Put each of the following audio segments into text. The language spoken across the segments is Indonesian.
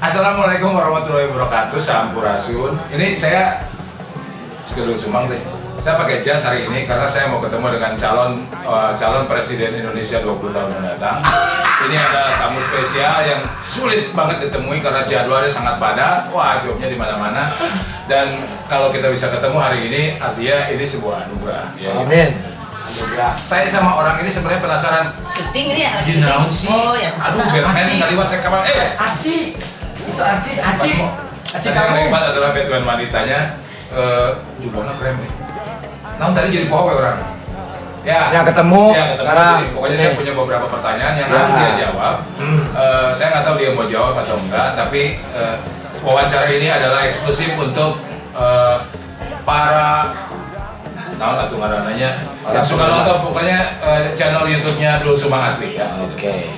Assalamualaikum warahmatullahi wabarakatuh. Sampurasun. Ini saya Kedul Sumang deh. Saya pakai jas hari ini karena saya mau ketemu dengan calon presiden Indonesia 20 tahun mendatang. Ini ada tamu spesial yang sulit banget ditemui karena jadwalnya sangat padat. Wah, jobnya di mana-mana. Dan kalau kita bisa ketemu hari ini, artinya ini sebuah anugerah. Ya. Amin. Anugerah. Saya sama orang ini sebenarnya penasaran. Syuting ini ya? Ginaun sih. Oh ya. Aduh, Batman kali buat kamar. Aci, itu artis Aci. Aci Yang kamu. hebat adalah Batman wanitanya. Judulnya keren nih. Nah, tadi jadi poho orang. Ya ketemu. Ya, ketemu. Sekarang. Jadi, pokoknya saya punya beberapa pertanyaan yang Ya. harus dia jawab. Saya nggak tahu dia mau jawab atau enggak, tapi wawancara ini adalah eksklusif untuk para atau ngarananya yang suka nonton, pokoknya channel YouTube-nya Dul Sumang Asli ya. Oke.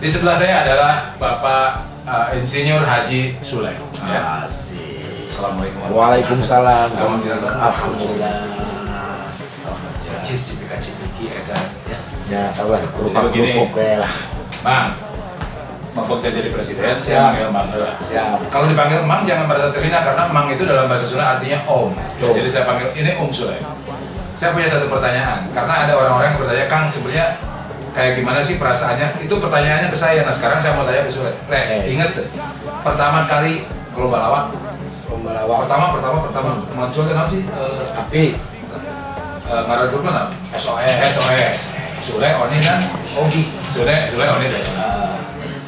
Di sebelah saya adalah Bapak Insinyur Haji Sule. Ya. Asik. Assalamualaikum. Waalaikumsalam. Alhamdulillah. Alhamdulillah. Cipika-cipiki eta ya. Ya sabar, kerupuk Begini. lah. Bang, Bang saya jadi presiden, saya Siap. panggil Mang Heula. Siap. Kalau dipanggil Mang jangan merasa terhina karena Mang itu dalam bahasa Sunda artinya Om. Tuh. Jadi saya panggil ini Sule. Saya punya satu pertanyaan karena ada orang-orang yang bertanya, Kang sebenarnya kayak gimana sih perasaannya? Itu pertanyaannya ke saya. Nah sekarang saya mau tanya ke Sule. Ingat tuh, pertama kali lomba lawak. Lomba lawak. Pertama muncul kenapa sih? Tapi Ngaran grup mana? SOS. Sule, Oni dan Ogi. Sule, Oni dan.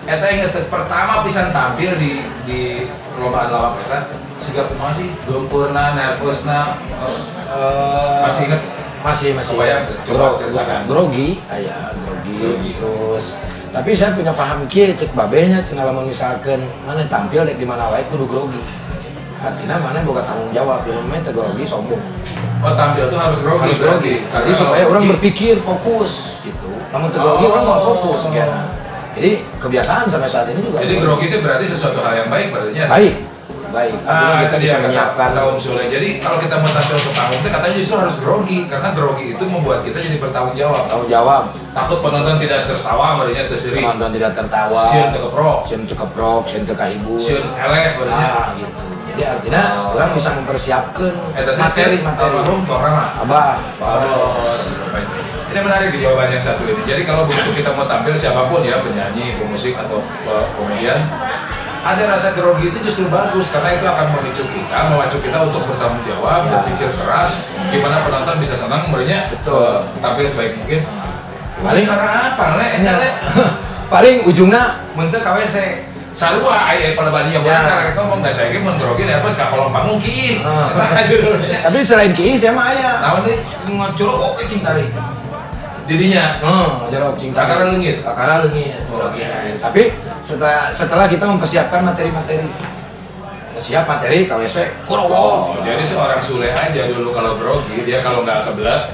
Eta inget pertama pisan tampil di perlombaan lawak eta siga kumaha sih? Geumpurna, nervousna. Masih inget? masih Kebayang tuh, coba ceritakan. grogi. Terus tapi saya punya paham kieu cek babenya cenah lamun misalkan mana tampil dek di mana wae kudu grogi. Artinya mana boga tanggung jawab, jeung mah teh grogi sombong. Oh tampil tuh harus grogi. Harus grogi. Jadi supaya orang berpikir fokus gitu. Namun teu grogi orang mau fokus ya. Jadi kebiasaan sampai saat ini juga. Jadi grogi itu berarti sesuatu hal yang baik berarti ya? Baik. Artinya Itu dia menyiapkan. kata Om Sule. Jadi kalau kita mau tampil ke panggung itu katanya justru harus grogi karena grogi itu membuat kita jadi bertanggung jawab. tanggung jawab. Takut penonton tidak tertawa, berarti terseri. Penonton tidak tertawa. Sieun teu keprok. Sieun teu keprok, sieun teu kahibur. Sieun eleh berarti. Gitu. Jadi artinya orang bisa mempersiapkan Eta materi. almarhum Torama. Abah. Ini menarik di jawaban yang satu ini. Jadi kalau begitu kita mau tampil siapapun ya, penyanyi, pemusik atau komedian, ada rasa grogi itu justru bagus karena itu akan memacu kita untuk bertanggung jawab, berpikir keras, gimana penonton bisa senang, sebenarnya tampil sebaik mungkin. Paling karena apa le? Paling ujungnya Menteu KWC. Sarua aya palebadi yang karena kita ngomong da saya ge mun grogi nervous ka kolong panggung kieu. Eta judulnya. tapi selain kieu saya mah aya. Naon deui ngocurok oke cing tari. Didinya. Jorok cinta. Akara leungit. Akara leungit. Tapi setelah kita mempersiapkan materi-materi, siap materi KWC kurowo. Jadi seorang Sule aja dulu kalau grogi dia kalau nggak kebelat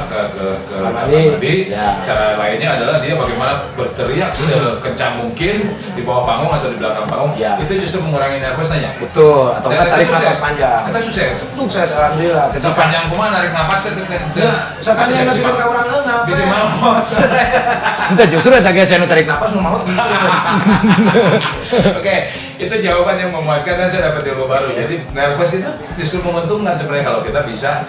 ke mandi, cara lainnya adalah dia bagaimana berteriak sekencang mungkin di bawah panggung atau di belakang panggung. Itu justru mengurangi nervousnya. Betul. Atau kita tarik nafas panjang. Kita Sukses alhamdulillah. Sepanjang kumaha narik nafas teh. Sepanjang narik ka urang eunap. Bisa maut. Entah justru jaga saya tarik nafas nu maut gitu. Oke, itu jawaban yang memuaskan dan saya dapat ilmu baru. Jadi nervous itu justru menguntungkan sebenarnya kalau kita bisa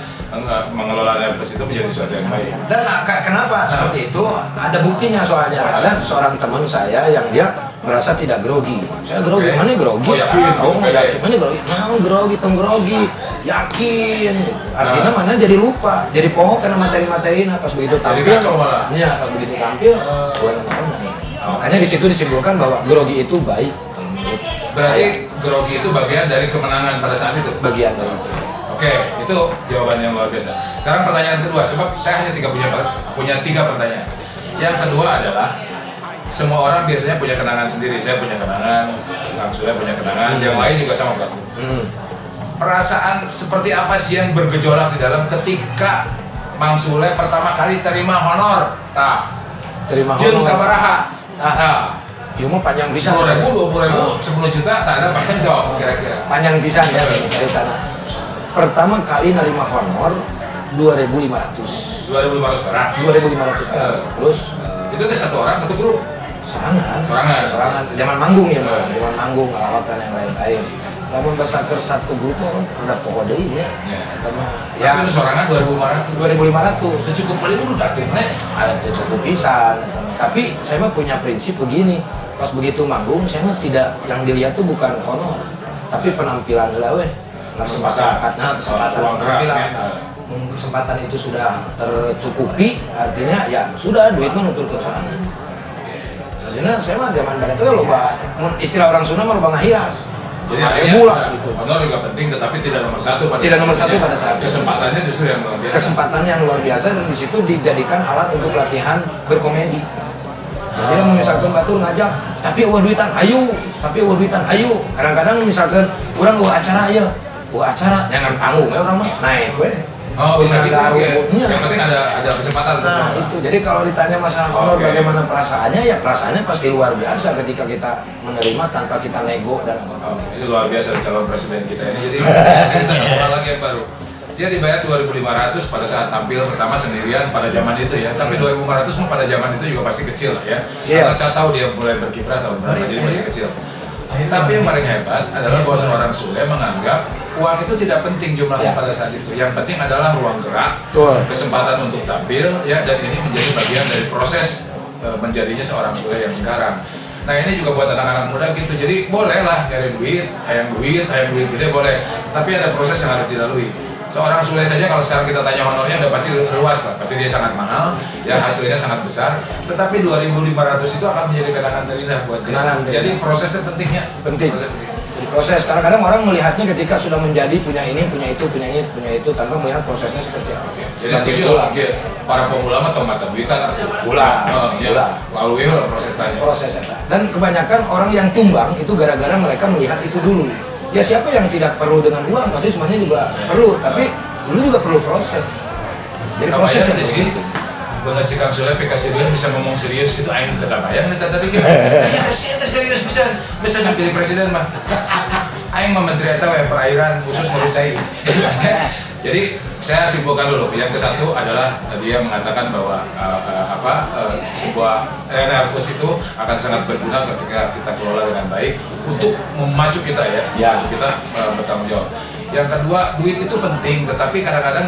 mengelola nervous itu menjadi sesuatu yang baik. Dan kenapa seperti itu? Ada buktinya soalnya. Ada seorang teman saya yang dia merasa tidak grogi. Saya grogi, mana grogi? Oh, yakin. Mana grogi? Nah, grogi, grogi. Yakin. Artinya mana jadi lupa, jadi pohon karena materi-materinya pas begitu tampil. Jadi kacau malah. Iya, pas begitu tampil, gua nanya. Makanya di situ disimpulkan bahwa grogi itu baik. Berarti grogi itu bagian dari kemenangan pada saat itu. Bagian dari itu. Oke, itu jawaban yang luar biasa. Sekarang pertanyaan kedua, sebab saya hanya punya tiga pertanyaan. Yang kedua adalah semua orang biasanya punya kenangan sendiri. Saya punya kenangan, Kang Sule punya kenangan, yang lain juga sama Kang. Perasaan seperti apa sih yang bergejolak di dalam ketika Mang Sule pertama kali terima honor? Terima honor. Jeung sabaraha? Ya mau panjang bisa. 10.000, 20.000, 10 juta, tak ada pakai jawab kira-kira. Panjang bisa ya dari tanah. Pertama kali nerima honor 2.500. 2.500 perak. 2.500 perak. Terus Itu teh satu orang satu grup. sorangan zaman manggung ya mah, zaman manggung ngalawak dan yang lain-lain. Namun bahasa satu grup orang udah pokok deui ya. Sama ya itu sorangan 2.500 secukup paling udah datang ada cukup pisan. Tapi saya mah punya prinsip begini, pas begitu manggung saya mah tidak yang dilihat tuh bukan honor, tapi penampilan heula we. Kesempatan penampilan. Kesempatan itu sudah tercukupi, artinya ya sudah duit mah nutur ke sorangan. Sebenarnya saya mah zaman barat itu loba istilah orang Sunda mah loba ngahias. Jadi artinya gitu. Honor juga penting, tetapi tidak nomor satu pada saat kesempatannya justru yang luar biasa. Kesempatannya yang luar biasa dan di situ dijadikan alat untuk latihan berkomedi. Jadi misalkan batur ngajak, tapi eueuh duitan ayo, Kadang-kadang misalkan urang eueuh acara aya, jangan tanggung ya urang mah naik we. Oh bisa gitu ya. Yang penting ada kesempatan. Nah itu, jadi kalau ditanya masalah honor bagaimana perasaannya, ya perasaannya pasti luar biasa ketika kita menerima tanpa kita nego dan apa. Itu luar biasa calon presiden kita ini. Jadi cerita orang lagi yang baru. Dia dibayar 2.500 pada saat tampil pertama sendirian pada zaman itu ya. Tapi 2.500 mah pada zaman itu juga pasti kecil lah ya. Karena saya tahu dia mulai berkiprah tahun berapa, jadi masih kecil. Tapi yang paling hebat adalah bahwa seorang Sule menganggap uang itu tidak penting jumlahnya pada saat itu. Yang penting adalah ruang gerak, kesempatan untuk tampil, ya, dan ini menjadi bagian dari proses menjadinya seorang Sule yang sekarang. Nah ini juga buat anak-anak muda gitu. Jadi bolehlah cari duit, hayang duit gede boleh. Tapi ada proses yang harus dilalui. Seorang Sule saja kalau sekarang kita tanya honornya udah pasti luas lah, pasti dia sangat mahal, ya hasilnya sangat besar. Tetapi 2.500 itu akan menjadi kenangan terindah buat dia. Jadi prosesnya pentingnya. Penting. Proses. Kadang-kadang orang melihatnya ketika sudah menjadi punya ini, punya itu tanpa melihat prosesnya seperti apa. Jadi setuju lagi para pemula mah mata duitan atau gula. Lalu ya prosesnya. Dan kebanyakan orang yang tumbang itu gara-gara mereka melihat itu dulu. Ya siapa yang tidak perlu dengan uang, pasti semuanya juga perlu, tapi dulu juga perlu proses. Jadi prosesnya di sini. Buat Cikang Sule PKC dia bisa ngomong serius itu aing tidak bayang nih tadi gitu. Ya sih serius bisa jadi presiden mah. Aing mah menteri eta we perairan khusus ngurus cai. Jadi saya simpulkan dulu, yang ke satu adalah dia mengatakan bahwa sebuah nervous itu akan sangat berguna ketika kita kelola dengan baik untuk memacu kita memacu kita bertanggung jawab. Yang kedua, duit itu penting, tetapi kadang-kadang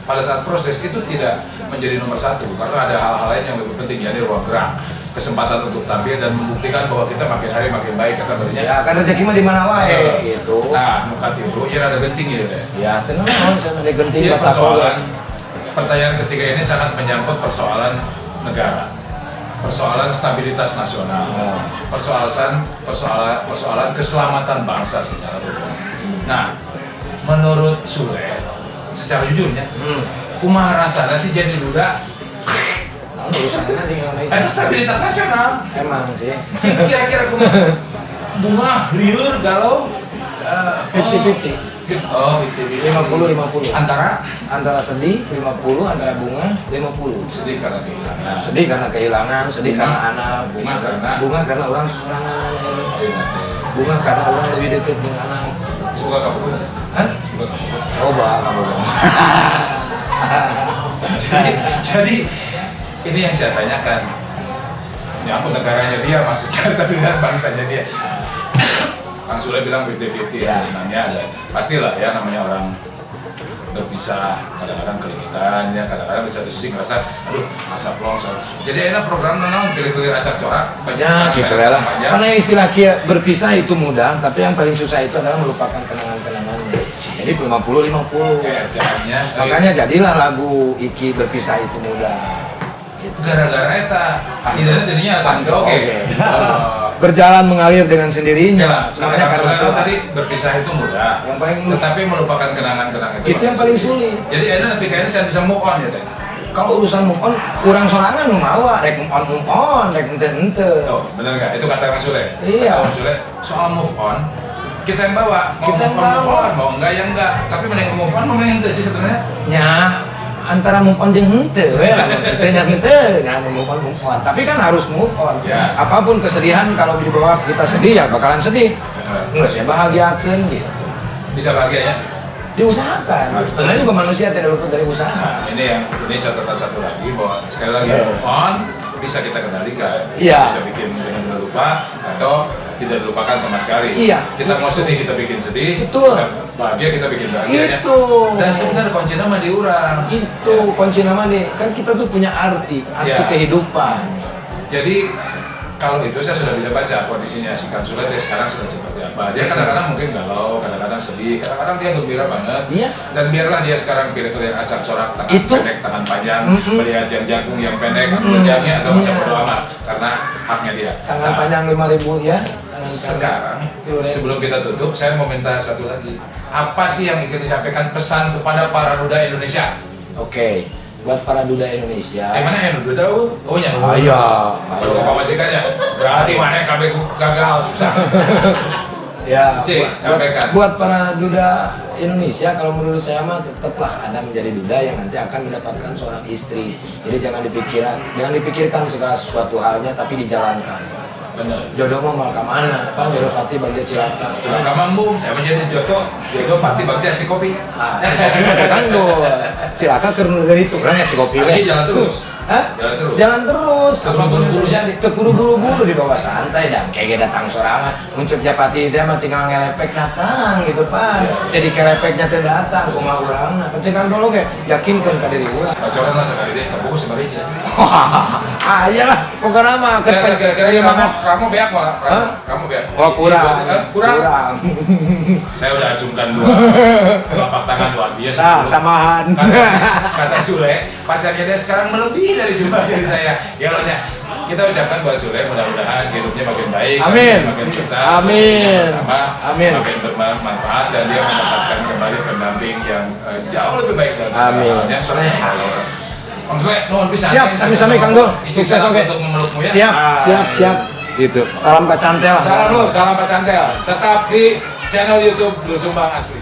pada saat proses itu tidak menjadi nomor satu karena ada hal-hal lain yang lebih penting, yaitu ruang gerak, kesempatan untuk tampil dan membuktikan bahwa kita makin hari makin baik kata berinya. Ya kan rezeki mah di mana wae gitu. Nah, muka tiru ya ada genting ya deh. Ya tenang sama ada genting kata pertanyaan ketiga ini sangat menyangkut persoalan negara. Persoalan stabilitas nasional. Persoalan keselamatan bangsa secara umum. Nah, menurut Sule secara jujurnya, kumaha rasana sih jadi duda? Urusannya di Indonesia. Itu stabilitas nasional. Emang sih. Kira-kira kumaha? Bunga, liur, galau, 50-50. Oh, 50-50. Antara sedih 50, antara bunga 50. Sedih karena kehilangan. Sedih karena anak. Bunga karena orang sorangan. Bunga karena orang lebih dekat dengan anak. Suka kamu baca? Hah? Coba kamu. Jadi ini yang saya tanyakan. Ya ampun, negaranya dia maksudnya stabilitas bangsanya dia. Kang Sule bilang 50-50 ya. Sebenarnya ada pastilah ya namanya orang berpisah, kadang-kadang kelimitan ya, kadang-kadang di satu sisi ngerasa aduh asap longsor. Jadi enak program nonton pilih-pilih acak corak banyak gitu ya lah. Karena istilah kia berpisah itu mudah, tapi yang paling susah itu adalah melupakan kenangan-kenangannya. Jadi 50-50. Makanya jadilah lagu Iki berpisah itu mudah. Gitu. Gara-gara eta akhirnya jadinya tangga oke. Berjalan mengalir dengan sendirinya. Semuanya karena itu tadi berpisah itu mudah. Yang paling tetapi melupakan kenangan-kenangan itu yang paling sulit. Jadi enak tapi kayaknya can bisa move on ya teh. Kalau urusan move on, kurang sorangan nu mawa, rek move on, rek ente. Oh, benar enggak? Itu kata Kang Sule. Iya. Kang Sule soal move on kita yang bawa, mau enggak ya enggak. Tapi mending move on mending ente sih sebenarnya. Ya, antara move on jeung henteu we lah henteu move on tapi kan harus move on ya. Apapun kesedihan kalau dibawa kita sedih ya bakalan sedih enggak saya bahagiakeun gitu bisa bahagia ya diusahakan karena juga manusia tidak luput dari usaha. Nah, ini catatan satu lagi bahwa sekali lagi move on bisa kita kendalikan. Iya. Bisa bikin benar-benar lupa atau tidak dilupakan sama sekali. Iya. Kita mau sedih kita bikin sedih. Betul. Dan bahagia kita bikin bahagianya. Itu. Dan sebenarnya kunci nama diurang. Itu kunci nama nih. Kan kita tuh punya arti Iya. kehidupan. Jadi kalau itu saya sudah bisa baca kondisinya si Kang Sule dia sekarang sedang seperti apa. Dia kadang-kadang mungkin galau, kadang-kadang sedih, kadang-kadang dia gembira banget. Iya. Dan biarlah dia sekarang pilih yang acak corak, tangan Itu. pendek, tangan panjang, melihat yang jagung yang pendek, panjangnya atau masa bodo amat karena haknya dia. Tangan Nah, panjang 5.000 ya. Tangan sekarang pendek. sebelum kita tutup, saya mau minta satu lagi. Apa sih yang ingin disampaikan pesan kepada para duda Indonesia? Oke, buat para duda Indonesia. Mana yang duda? Oh ya. Ayo, Kalau Pak Majikannya, berarti mana KB gagal susah. Ya, Cik, sampaikan. buat para duda Indonesia, kalau menurut saya mah tetaplah Anda menjadi duda yang nanti akan mendapatkan seorang istri. Jadi jangan dipikirkan segala sesuatu halnya, tapi dijalankan. Benar. Jodoh mah mal kemana? Kan jodoh pati bagja cilaka. Cilaka mambung, saya menjadi jodoh pati bagja si kopi. Ah, si kopi mah tetanggo. Cilaka keur dari itu kan si kopi Tapi we. jalan terus. Hah? Jalan terus. Jalan terus. Teu buru-burunya. Teu buru-buru di bawah santai dan kayak datang sorangan. Muncul japati dia mah tinggal ngelepek datang gitu Pak. Iya. Jadi kelepeknya teh datang kumaha urangna. Pencegahan dulu ge yakinkeun ka diri urang. Pacoran lah sekali deh, kamu sebenarnya sih. Ayolah, pokoknya mah Kira-kira dia mah kamu beak mah, Hah? kamu beak. oh kurang. Kurang. Saya udah acungkan dua telapak tangan luar biasa. Nah, tamahan. Kata Sule, pacarnya dia sekarang melebihi dari jumlah dari saya. Ya Allah, kita ucapkan buat Sule mudah-mudahan hidupnya makin baik, Amin. makin besar, Amin. makin bertambah, makin bermanfaat dan dia mendapatkan kembali pendamping yang jauh lebih baik dalam Amin. halnya. Bang Sule, nuhun pisan. Siap, sami-sami Kang Dur. Sukses Sukses, oke. untuk memelukmu ya. Siap. Gitu. Salam Pak Cantel. Salam Pak Cantel. Tetap di channel YouTube Blues Sumbang Asli.